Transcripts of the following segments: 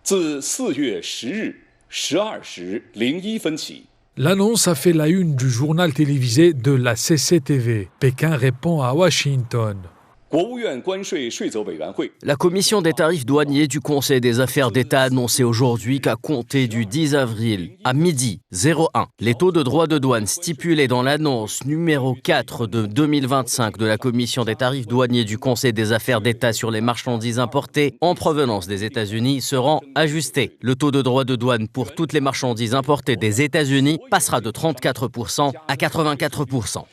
自4月10日12时01分起。 L'annonce a fait la une du journal télévisé de la CCTV. Pékin répond à Washington. La commission des tarifs douaniers du Conseil des affaires d'État a annoncé aujourd'hui qu'à compter du 10 avril à midi 01, les taux de droits de douane stipulés dans l'annonce numéro 4 de 2025 de la commission des tarifs douaniers du Conseil des affaires d'État sur les marchandises importées en provenance des États-Unis seront ajustés. Le taux de droits de douane pour toutes les marchandises importées des États-Unis passera de 34% à 84%.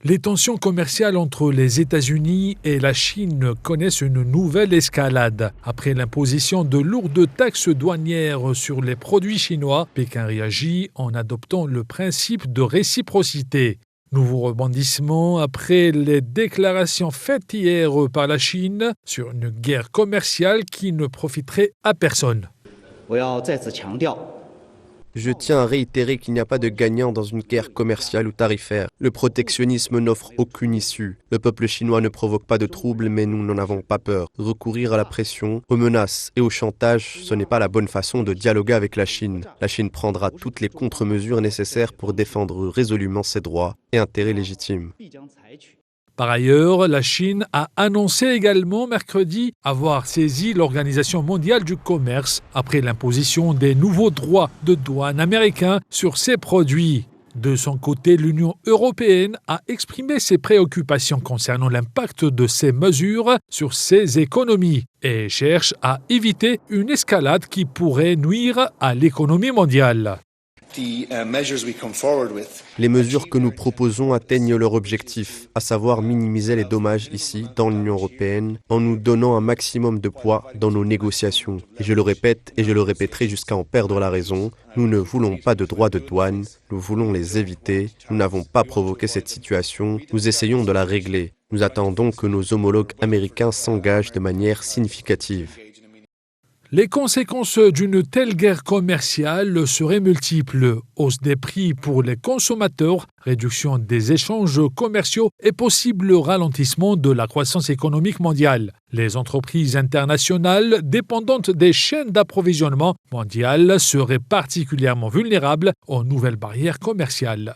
Les tensions commerciales entre les États-Unis et la Chine connaissent une nouvelle escalade. Après l'imposition de lourdes taxes douanières sur les produits chinois, Pékin réagit en adoptant le principe de réciprocité. Nouveau rebondissement après les déclarations faites hier par la Chine sur une guerre commerciale qui ne profiterait à personne. Je tiens à réitérer qu'il n'y a pas de gagnant dans une guerre commerciale ou tarifaire. Le protectionnisme n'offre aucune issue. Le peuple chinois ne provoque pas de troubles, mais nous n'en avons pas peur. Recourir à la pression, aux menaces et au chantage, ce n'est pas la bonne façon de dialoguer avec la Chine. La Chine prendra toutes les contre-mesures nécessaires pour défendre résolument ses droits et intérêts légitimes. Par ailleurs, la Chine a annoncé également mercredi avoir saisi l'Organisation mondiale du commerce après l'imposition des nouveaux droits de douane américains sur ses produits. De son côté, l'Union européenne a exprimé ses préoccupations concernant l'impact de ces mesures sur ses économies et cherche à éviter une escalade qui pourrait nuire à l'économie mondiale. Les mesures que nous proposons atteignent leur objectif, à savoir minimiser les dommages ici, dans l'Union européenne, en nous donnant un maximum de poids dans nos négociations. Et je le répète et je le répéterai jusqu'à en perdre la raison, nous ne voulons pas de droits de douane, nous voulons les éviter, nous n'avons pas provoqué cette situation, nous essayons de la régler. Nous attendons que nos homologues américains s'engagent de manière significative. Les conséquences d'une telle guerre commerciale seraient multiples. Hausse des prix pour les consommateurs, réduction des échanges commerciaux et possible ralentissement de la croissance économique mondiale. Les entreprises internationales dépendantes des chaînes d'approvisionnement mondiales seraient particulièrement vulnérables aux nouvelles barrières commerciales.